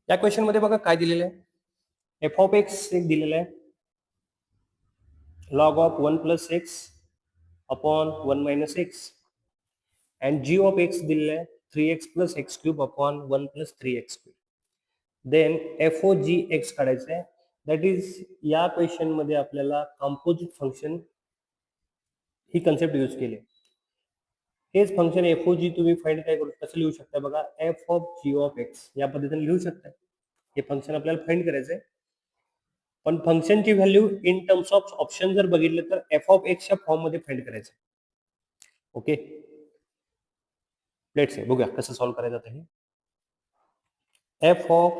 या क्वेश्चन मध्ये बघा काय दिलेलं आहे. एफ ऑफ एक्स एक दिलेलं आहे, log of 1 plus x upon 1 minus x, and g of x दिलेलं आहे 3x plus x cube upon 1 plus 3x cube. Then f o g x काढायचं आहे. दॅट इज या क्वेश्चन मध्ये आपल्याला कंपोजिट फंक्शन ही कन्सेप्ट यूज केली. हेच फंक्शन एफ ओ जी तुम्ही फाइंड काय करू कसं लिहू शकता बघा, F of G of X या पद्धतीने लिहू शकता. हे फंक्शन आपल्याला फाइंड करायचं आहे, पण फंक्शनची value in terms of option जर बघितलं तर एफ ऑफ एक्सच्या फॉर्म मध्ये फाइंड करायचं. ओके, लेट्स से बघूया कसं सॉल्व्ह करायचं आता. हे f of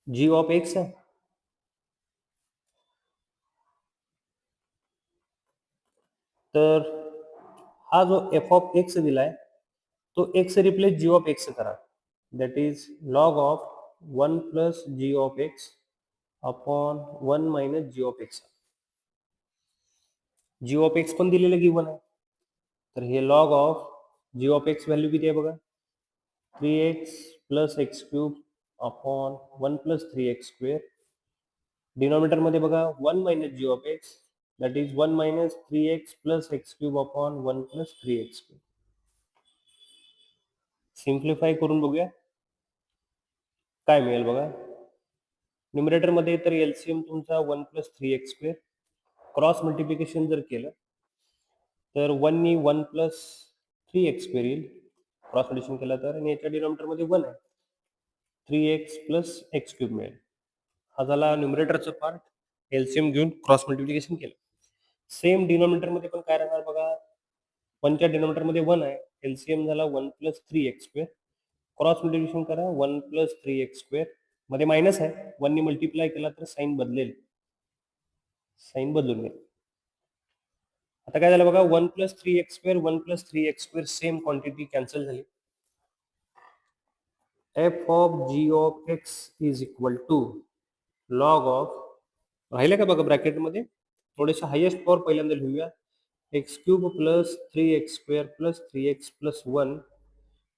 G of x आहे, तर हा जो एफ ऑफ एक्स दिलाय तो x replace g of x करा. That is log of 1 plus g of x upon 1 minus G of x. G of x पण दिलेलं गिवन आहे, तर हे log of G of X value किती आहे बघा, 3x plus x cube upon 1 plus 3x square. Denominator मध्ये बघा 1 minus G of X, that is 1 minus 3x plus x cube upon 1 plus 3x cube. Simplify करून बघूया काय मिळेल बघा. न्यूमरेटर मध्ये तर एलसीएम तुमचा 1 plus 3x square, cross multiplication जर केलं तर 1 नी 1 प्लस 3x स्क्वेअर येईल, क्रॉस मल्टिप्लिकेशन केलं तर, आणि याच्या डिनॉमिनेटर मध्ये 1 आहे, 3x प्लस एक्स क्यूब मिळेल. हा झाला न्यूमरेटरचा पार्ट, एलसीएम घेऊन क्रॉस मल्टिप्लिकेशन केलं. सेम डिनॉमिनेटर मध्ये पण काय राहणार बघा, 1 च्या डिनॉमिनेटर मध्ये 1 आहे, एलसीएम झाला 1 plus 3x square, cross multiplication करा 1 प्लस 3x स्क्वेअर, मध्ये मायनस आहे, 1 ने मल्टिप्लाय केला तर साइन बदलेल, साइन बदलून गेल. आता काय झालं बघा, 1 plus 3x square 1 plus 3x square same quantity cancel झाली. F of G of x is equal to log of, राहिले का बघा ब्रॅकेटमध्ये, थोडेसे हायेस्ट पॉवर पहिल्यांदा लिहूया, x cube plus 3x square plus 3x plus 1.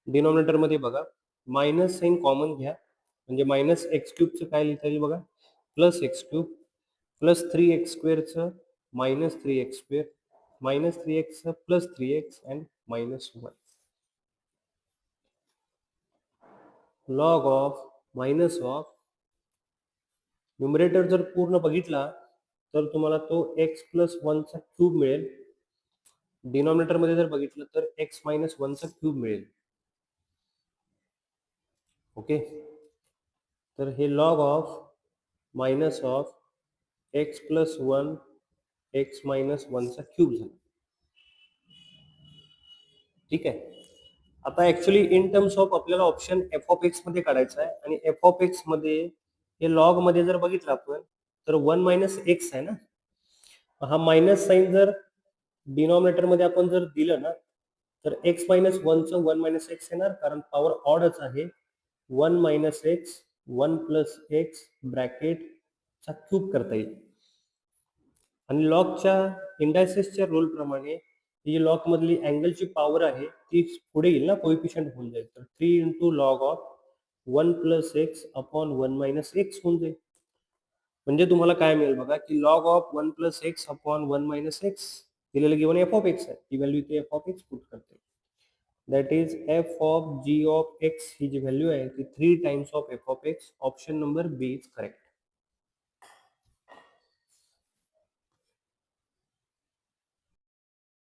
Denominator मध्ये बघा मायनस साइन कॉमन घ्या, म्हणजे मायनस एक्स क्यूबचं काय लिहिता येईल बघा, plus x cube plus 3x स्क्वेअरचं minus 3x square minus 3x plus 3x and minus 1. Log of minus of, numerator जर पूर्ण बघितला तर तुम्हाला तो x प्लस 1 चा क्यूब मिळेल, डिनॉमिनेटर मध्ये जर बघितलं तर x मायनस 1 चा क्यूब मिळेल. ओके, तर हे log of minus of x plus 1 x minus 1 चा क्यूब झाला. ठीक आहे, आता ऍक्च्युली इन टर्म्स ऑफ आपल्याला ऑप्शन एफ ऑफ एक्स मध्ये काढायचा आहे, आणि एफ ऑफ एक्स मध्ये हे लॉग मध्ये जर बघितलं आपण तर 1 मायनस एक्स आहे ना, हा मायनस साइन जर डिनॉमिनेटर मध्ये आपण जर दिलं ना तर x मायनस 1 चं 1 मायनस एक्स येणार, कारण पॉवर ऑडच आहे. 1 minus x 1 plus x bracket चा क्यूब करता येईल, आणि लॉगच्या इंडायसेसच्या रूल प्रमाणे ही जी लॉग मधली अँगलची पॉवर आहे ती पुढे येईल ना, कोइफिशियंट होऊन जाईल, तर 3 into log of 1 plus x upon 1 minus X होऊन जाईल. म्हणजे तुम्हाला काय मिळेल बघा की log of 1 plus x upon 1 minus X दिलेलं गिवन एफ ऑफ एक्स आहे, ती व्हॅल्यू इथे एफ ऑफ एक्स पुट करते. That is F of G of X ही जी व्हॅल्यू आहे ती 3 times of F of X. Option number B is correct.